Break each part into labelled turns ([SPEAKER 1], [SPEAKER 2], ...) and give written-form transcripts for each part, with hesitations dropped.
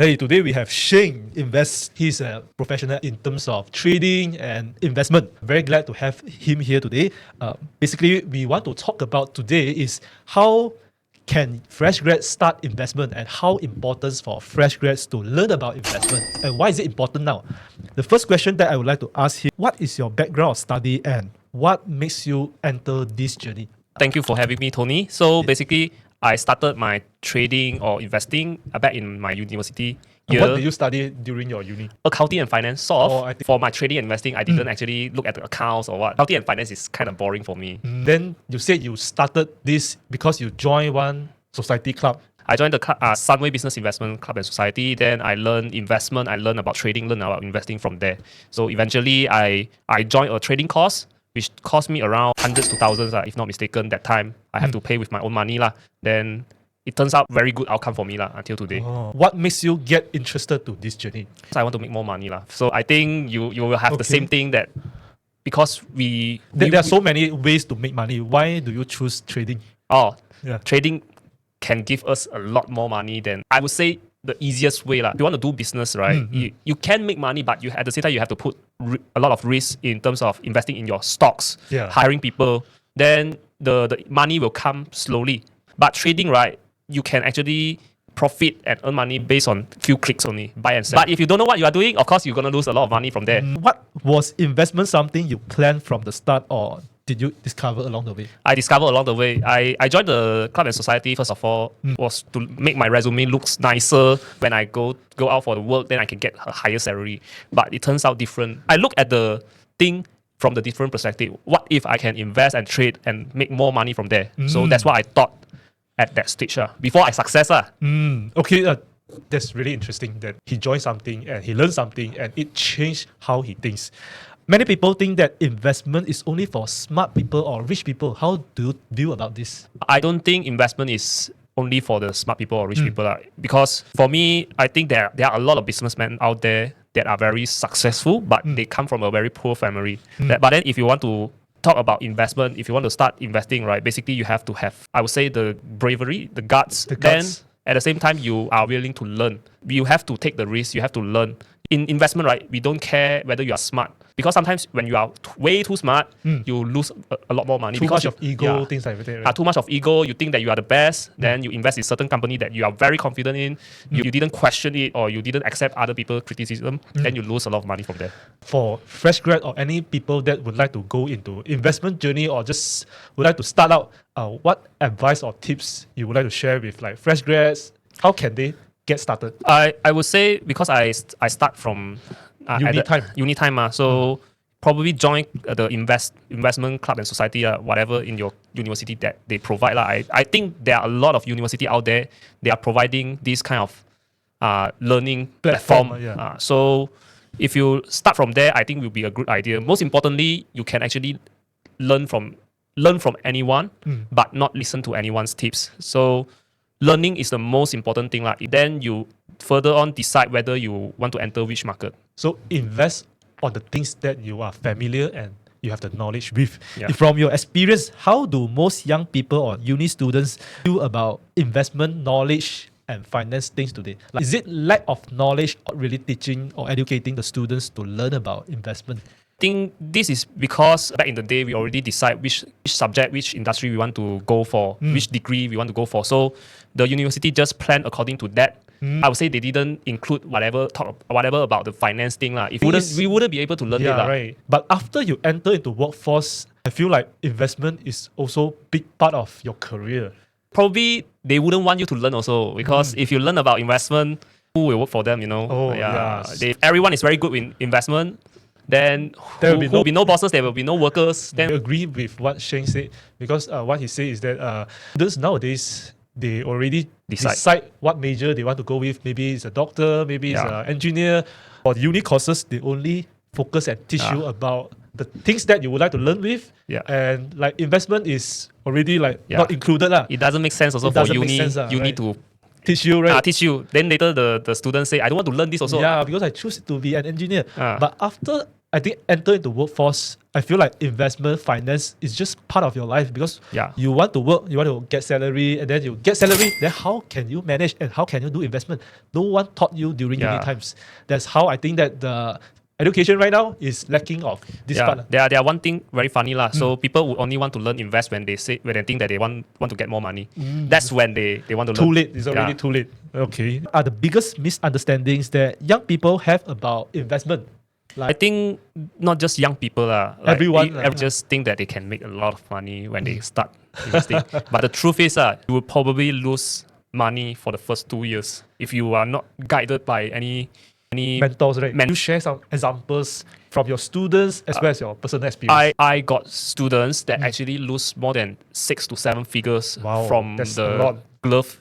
[SPEAKER 1] Hey, today we have Sheng. He's a professional in terms of trading and investment. Very glad to have him here today. Basically, we want to talk about today is how can fresh grads start investment and how important for fresh grads to learn about investment and why is it important now? The first question that I would like to ask him, what is your background of study and what makes you enter this journey?
[SPEAKER 2] Thank you for having me, Tony. So basically, I started my trading or investing back in my university year.
[SPEAKER 1] What did you study during your uni?
[SPEAKER 2] Accounting and finance, sort of.
[SPEAKER 1] Oh,
[SPEAKER 2] For my trading and investing, I didn't actually look at the accounts or what. Accounting and finance is kind of boring for me.
[SPEAKER 1] Then you said you started this because you joined one society club.
[SPEAKER 2] I joined the Sunway Business Investment Club and Society. Then I learned investment. I learned about trading, learned about investing from there. So eventually, I joined a trading course, which cost me around hundreds to thousands, if not mistaken. That time, I have to pay with my own money. Then it turns out very good outcome for me until today.
[SPEAKER 1] What makes you get interested to this journey?
[SPEAKER 2] So I want to make more money. So I think you will have the same thing that because
[SPEAKER 1] there are so many ways to make money. Why do you choose trading?
[SPEAKER 2] Trading can give us a lot more money than, I would say, the easiest way. If you want to do business, right, you can make money, but at the same time, you have to put a lot of risk in terms of investing in your stocks, hiring people. Then the money will come slowly. But trading, right, you can actually profit and earn money based on few clicks only, buy and sell. But if you don't know what you are doing, of course, you're going to lose a lot of money from there.
[SPEAKER 1] What was investment something you planned from the start or did you discover along the way?
[SPEAKER 2] I discovered along the way. I joined the club and society, first of all, was to make my resume looks nicer. When I go out for the work, then I can get a higher salary. But it turns out different. I look at the thing from the different perspective. What if I can invest and trade and make more money from there? So that's what I thought at that stage, before I success.
[SPEAKER 1] Okay, that's really interesting that he joined something and he learned something and it changed how he thinks. Many people think that investment is only for smart people or rich people. How do you view about this?
[SPEAKER 2] I don't think investment is only for the smart people or rich people. Because for me, I think there are a lot of businessmen out there that are very successful, but they come from a very poor family. But then if you want to talk about investment, if you want to start investing, right, basically you have to have, I would say, the bravery, the guts. Then at the same time, you are willing to learn. You have to take the risk. You have to learn. In investment, right, we don't care whether you are smart. Because sometimes when you are way too smart, you lose a lot more money.
[SPEAKER 1] Too much of ego, things like that. Right?
[SPEAKER 2] Too much of ego, you think that you are the best, then you invest in certain company that you are very confident in, you didn't question it or you didn't accept other people's criticism, then you lose a lot of money from there.
[SPEAKER 1] For fresh grad or any people that would like to go into investment journey or just would like to start out, what advice or tips you would like to share with like fresh grads? How can they get started?
[SPEAKER 2] I would say because I start from uni time, so probably join the investment club and society, whatever in your university that they provide. I think there are a lot of university out there, they are providing this kind of learning platform. So if you start from there, I think it will be a good idea. Most importantly, you can actually learn from anyone, but not listen to anyone's tips. So learning is the most important thing. Then you further on decide whether you want to enter which market.
[SPEAKER 1] So invest on the things that you are familiar and you have the knowledge with. From your experience, how do most young people or uni students feel about investment knowledge and finance things today? Is it lack of knowledge or really teaching or educating the students to learn about investment?
[SPEAKER 2] I think this is because back in the day, we already decide which subject, which industry we want to go for, which degree we want to go for. So the university just planned according to that. I would say they didn't include whatever about the finance thing. We wouldn't be able to learn it.
[SPEAKER 1] Right. But after you enter into workforce, I feel like investment is also big part of your career.
[SPEAKER 2] Probably they wouldn't want you to learn also because if you learn about investment, who will work for them, everyone is very good in investment. Then there will be no bosses, there will be no workers. Then
[SPEAKER 1] I agree with what Sheng said because what he said is that students nowadays, they already decide what major they want to go with. Maybe it's a doctor, maybe it's an engineer. For the uni courses, they only focus and teach you about the things that you would like to learn with. And like investment is already not included.
[SPEAKER 2] It doesn't make sense also for uni. You need to
[SPEAKER 1] teach you, right?
[SPEAKER 2] Teach you. Then later the students say, I don't want to learn this also.
[SPEAKER 1] Yeah, because I choose to be an engineer. But after I think enter into workforce, I feel like investment finance is just part of your life because you want to work, you want to get salary, and then you get salary. Then how can you manage and how can you do investment? No one taught you during uni times. That's how I think that the education right now is lacking of this part.
[SPEAKER 2] There are one thing very funny lah. So people would only want to learn invest when they think that they want to get more money. That's when they want to learn.
[SPEAKER 1] Too late. It's already too late. Okay. Are the biggest misunderstandings that young people have about investment?
[SPEAKER 2] I think not just young people
[SPEAKER 1] everyone
[SPEAKER 2] just think that they can make a lot of money when they start investing. But the truth is you will probably lose money for the first 2 years if you are not guided by any
[SPEAKER 1] mentors, right? You share some examples from your students as well as your personal experience.
[SPEAKER 2] I got students that actually lose more than 6 to 7 figures from the glove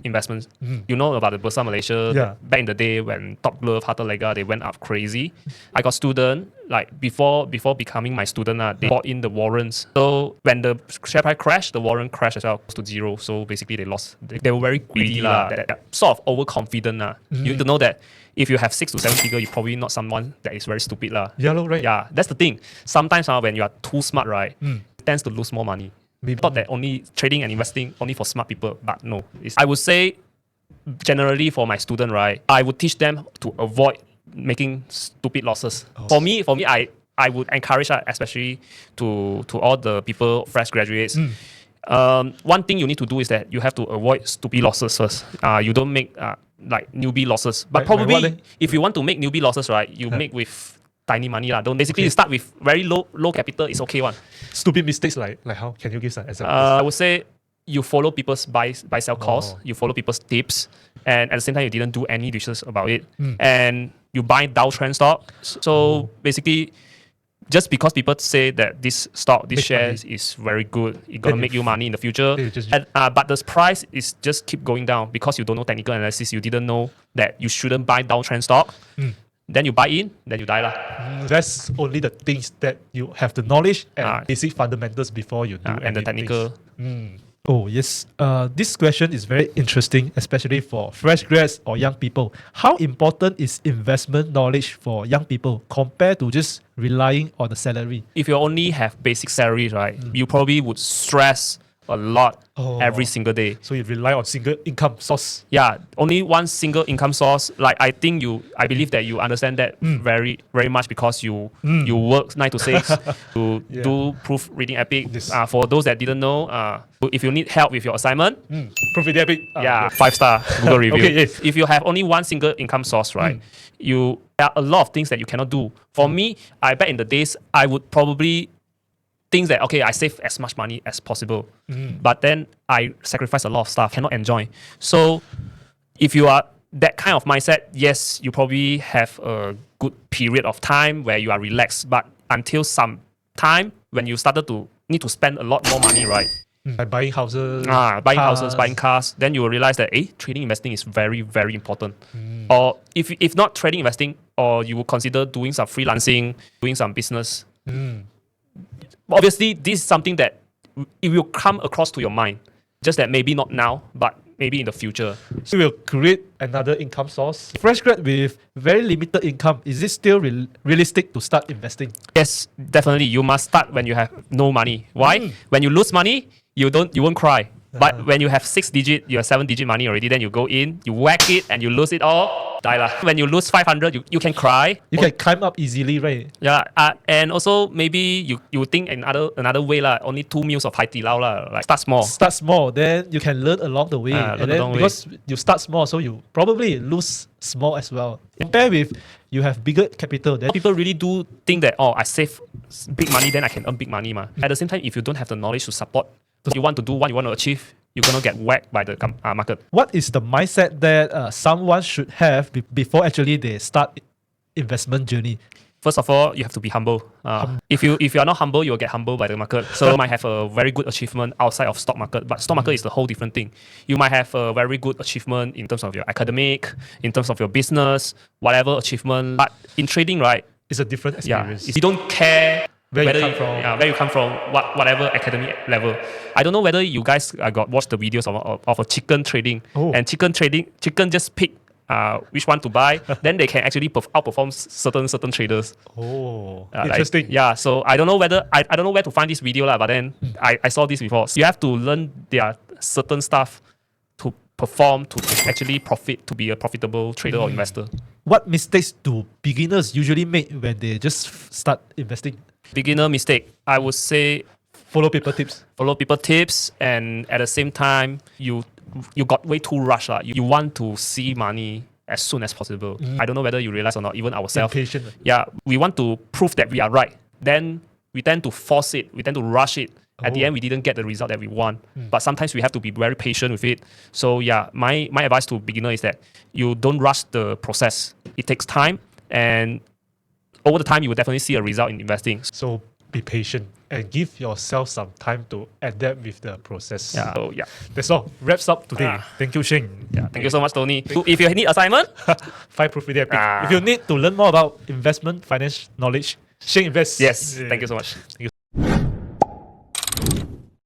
[SPEAKER 2] investments. You know about the Bursa Malaysia back in the day when Top Glove, Harta Lega, they went up crazy. I got student like before becoming my student, they bought in the warrants. So when the share price crashed, the warrant crashed as well to zero. So basically they lost. They were very greedy that sort of overconfident. You need to know that if you have 6 to 7 figure, you're probably not someone that is very stupid
[SPEAKER 1] right?
[SPEAKER 2] Yeah, that's the thing. Sometimes when you are too smart, right, it tends to lose more money. We thought that only trading and investing only for smart people, but no. I would say generally for my student, right, I would teach them to avoid making stupid losses. For me, I would encourage especially to all the people, fresh graduates. One thing you need to do is that you have to avoid stupid losses first. You don't make like newbie losses. But probably if you want to make newbie losses, right, you make with tiny money. Don't basically you start with very low capital, it's okay one.
[SPEAKER 1] Stupid mistakes like how? Can you give some examples?
[SPEAKER 2] I would say you follow people's buy sell calls, you follow people's tips, and at the same time you didn't do any research about it. And you buy downtrend stock. So basically just because people say that this stock, this share is very good, it's gonna make you money in the future. But the price is just keep going down because you don't know technical analysis, you didn't know that you shouldn't buy downtrend stock. Then you buy in, then you die
[SPEAKER 1] That's only the things that you have the knowledge and basic fundamentals before you do
[SPEAKER 2] and the technical.
[SPEAKER 1] Oh yes, this question is very interesting, especially for fresh grads or young people. How important is investment knowledge for young people compared to just relying on the salary?
[SPEAKER 2] If you only have basic salary, right, you probably would stress a lot every single day.
[SPEAKER 1] So you rely on single income source.
[SPEAKER 2] Yeah, only one single income source. Like I believe that you understand that very, very much because you work 9 to 6 to do Proofreadingepic. For those that didn't know, if you need help with your assignment,
[SPEAKER 1] Proofreadingepic.
[SPEAKER 2] 5-star Google review.
[SPEAKER 1] Okay, yes.
[SPEAKER 2] If you have only one single income source, right, there are a lot of things that you cannot do. For me, I bet in the days I would probably things that, okay, I save as much money as possible. But then I sacrifice a lot of stuff, cannot enjoy. So if you are that kind of mindset, yes, you probably have a good period of time where you are relaxed. But until some time when you started to need to spend a lot more money, right?
[SPEAKER 1] Like buying houses,
[SPEAKER 2] buying cars, then you will realize that trading investing is very, very important. Or if not trading investing, or you will consider doing some freelancing, doing some business. Obviously, this is something that it will come across to your mind. Just that maybe not now, but maybe in the future.
[SPEAKER 1] So we'll create another income source. Fresh grad with very limited income, is it still realistic to start investing?
[SPEAKER 2] Yes, definitely. You must start when you have no money. Why? When you lose money, you won't cry. But when you have 6-digit, you have 7-digit money already, then you go in, you whack it, and you lose it all, die lah. When you lose 500, you can cry.
[SPEAKER 1] You can climb up easily, right?
[SPEAKER 2] Yeah, and also maybe you think another way lah. Only 2 meals of Hai Di Lao lah. Like start small,
[SPEAKER 1] then you can learn along the way. Because you start small, so you probably lose small as well. Compare with you have bigger capital, then
[SPEAKER 2] people really do think that I save big money, then I can earn big money ma. At the same time, if you don't have the knowledge to support, you want to do what you want to achieve, you're gonna get whacked by the market.
[SPEAKER 1] What is the mindset that someone should have before actually they start investment journey?
[SPEAKER 2] First of all, you have to be humble. If you are not humble, you will get humbled by the market. So you might have a very good achievement outside of stock market, but stock market is the whole different thing. You might have a very good achievement in terms of your academic, in terms of your business, whatever achievement. But in trading, right,
[SPEAKER 1] it's a different experience.
[SPEAKER 2] You don't care
[SPEAKER 1] where
[SPEAKER 2] you come from, whatever academic level. I don't know whether you guys got watched the videos of a chicken trading. And chicken just pick which one to buy, then they can actually outperform certain traders.
[SPEAKER 1] Oh,
[SPEAKER 2] Like,
[SPEAKER 1] interesting.
[SPEAKER 2] yeah, so I don't know I don't know where to find this video lah, but then I saw this before. So you have to learn their certain stuff to perform, to actually profit, to be a profitable trader or investor.
[SPEAKER 1] What mistakes do beginners usually make when they just start investing?
[SPEAKER 2] Beginner mistake, I would say
[SPEAKER 1] Follow people tips.
[SPEAKER 2] follow people tips, and at the same time you got way too rushed. You want to see money as soon as possible. I don't know whether you realize or not, even ourselves.
[SPEAKER 1] Impatient.
[SPEAKER 2] Yeah, we want to prove that we are right. Then we tend to force it, we tend to rush it. At the end, we didn't get the result that we want. But sometimes we have to be very patient with it. So yeah, my advice to beginner is that you don't rush the process. It takes time, and over the time, you will definitely see a result in investing.
[SPEAKER 1] So be patient and give yourself some time to adapt with the process.
[SPEAKER 2] Yeah. So yeah.
[SPEAKER 1] That's all. Wraps up today. Thank you, Sheng.
[SPEAKER 2] Yeah. Thank you so much, Tony. If you need assignment,
[SPEAKER 1] 5 Proofreadingepic. If you need to learn more about investment, finance knowledge, Sheng Invest.
[SPEAKER 2] yes. Thank you so much.
[SPEAKER 1] Thank you.